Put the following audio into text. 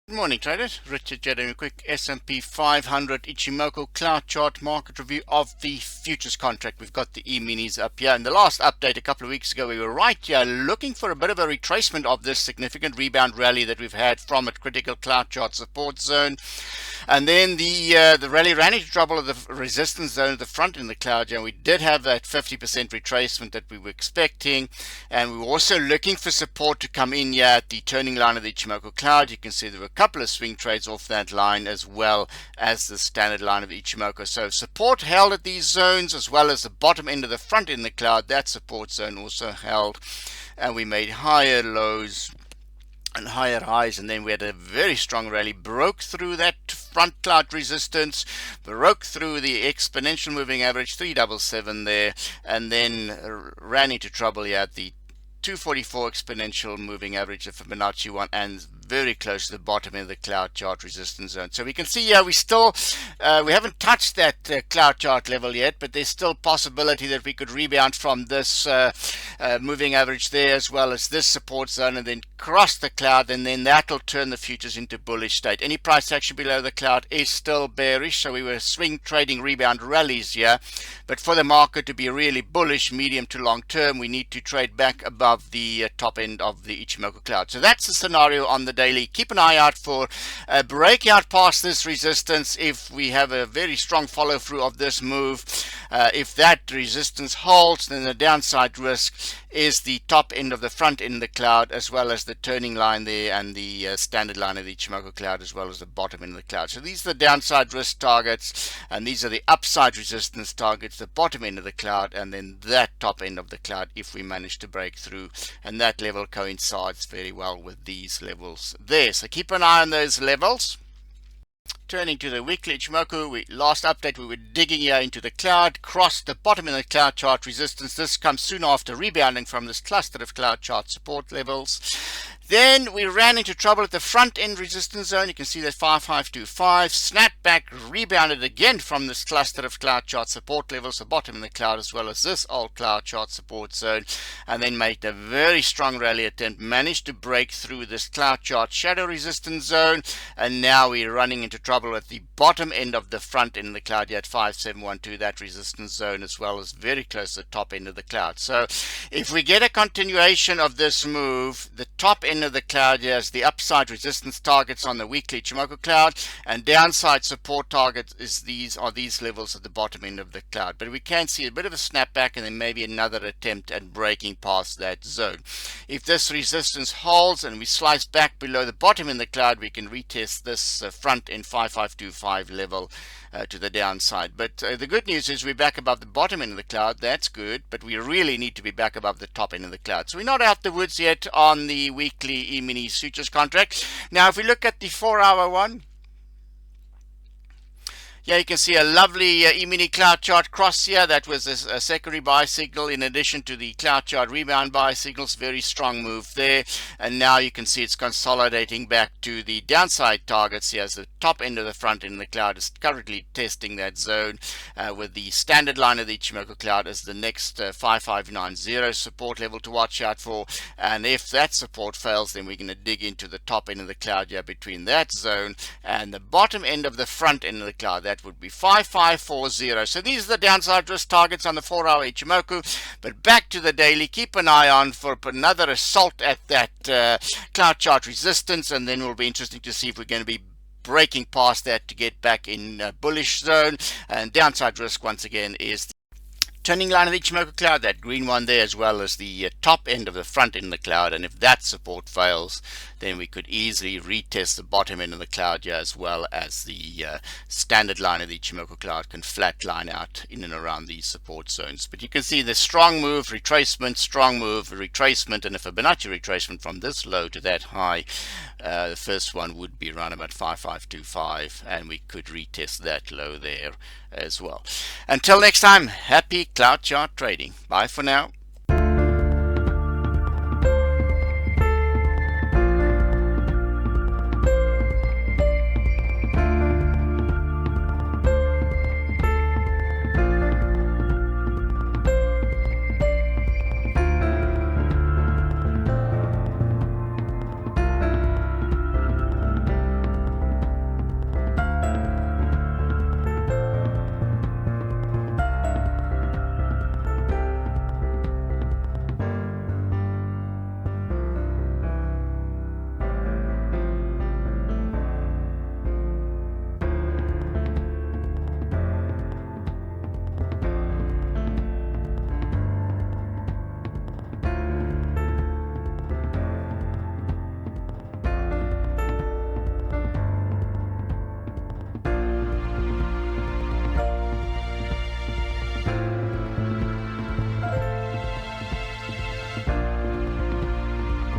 Good morning, traders. Richard here doing a quick S&P 500 Ichimoku cloud chart market review of the futures contract. We've got the E-minis up here. In the last update a couple of weeks ago, we were right here looking for a bit of a retracement of this significant rebound rally that we've had from a critical cloud chart support zone. And then the rally ran into trouble at the resistance zone at the front in the cloud. And we did have that 50% retracement that we were expecting. And we were also looking for support to come in here at the turning line of the Ichimoku cloud. You can see there were a couple of swing trades off that line as well as the standard line of Ichimoku. So support held at these zones as well as the bottom end of the front in the cloud. That support zone also held, and we made higher lows and higher highs, and then we had a very strong rally, broke through that front cloud resistance, broke through the exponential moving average 377 there, and then ran into trouble here at the 244 exponential moving average, of Fibonacci one, and very close to the bottom of the cloud chart resistance zone. So we can see here we still we haven't touched that cloud chart level yet, but there's still possibility that we could rebound from this moving average there as well as this support zone and then cross the cloud, and then that'll turn the futures into bullish state. Any price action below the cloud is still bearish, so we were swing trading rebound rallies here, but for the market to be really bullish medium to long term, we need to trade back above the top end of the Ichimoku cloud. So that's the scenario on the daily. Keep an eye out for a breakout past this resistance if we have a very strong follow through of this move. If that resistance holds, then the downside risk is the top end of the front end of the cloud as well as the turning line there and the standard line of the Ichimoku cloud as well as the bottom end of the cloud. So these are the downside risk targets, and these are the upside resistance targets, the bottom end of the cloud and then that top end of the cloud if we manage to break through, and that level coincides very well with these levels there. So keep an eye on those levels. Turning to the weekly Ichimoku, last update we were digging here into the cloud, crossed the bottom of the cloud chart resistance. This comes soon after rebounding from this cluster of cloud chart support levels. Then we ran into trouble at the front end resistance zone. You can see that 5525 snapped back, rebounded again from this cluster of cloud chart support levels, the bottom in the cloud as well as this old cloud chart support zone, and then made a very strong rally attempt, managed to break through this cloud chart shadow resistance zone, and now we're running into trouble at the bottom end of the front end of the cloud here at 5712, that resistance zone, as well as very close to the top end of the cloud. So if we get a continuation of this move, the top end of the cloud here is the upside resistance targets on the weekly Ichimoku cloud, and downside support targets is these levels at the bottom end of the cloud. But we can see a bit of a snapback and then maybe another attempt at breaking past that zone. If this resistance holds and we slice back below the bottom in the cloud, we can retest this front end 5525 level to the downside. But the good news is we're back above the bottom end of the cloud. That's good, but we really need to be back above the top end of the cloud. So we're not out the woods yet on the weekly E-mini futures contract. Now if we look at the 4-hour one, yeah, you can see a lovely E-mini cloud chart cross here. That was a secondary buy signal in addition to the cloud chart rebound buy signals. Very strong move there. And now you can see it's consolidating back to the downside targets here as the top end of the front end of the cloud is currently testing that zone with the standard line of the Ichimoku cloud as the next 5590 support level to watch out for. And if that support fails, then we're going to dig into the top end of the cloud here between that zone and the bottom end of the front end of the cloud. That would be 5540. So these are the downside risk targets on the 4-hour Ichimoku. But back to the daily, keep an eye on for another assault at that cloud chart resistance, and then it will be interesting to see if we're going to be breaking past that to get back in bullish zone. And downside risk once again is the turning line of the Ichimoku cloud, that green one there, as well as the top end of the front end of the cloud. And if that support fails, then we could easily retest the bottom end of the cloud here, as well as the standard line of the Ichimoku cloud can flat line out in and around these support zones. But you can see the strong move, retracement, strong move, retracement, and a Fibonacci retracement from this low to that high. The first one would be around about 5525, and we could retest that low there as well. Until next time, happy cloud chart trading. Bye for now.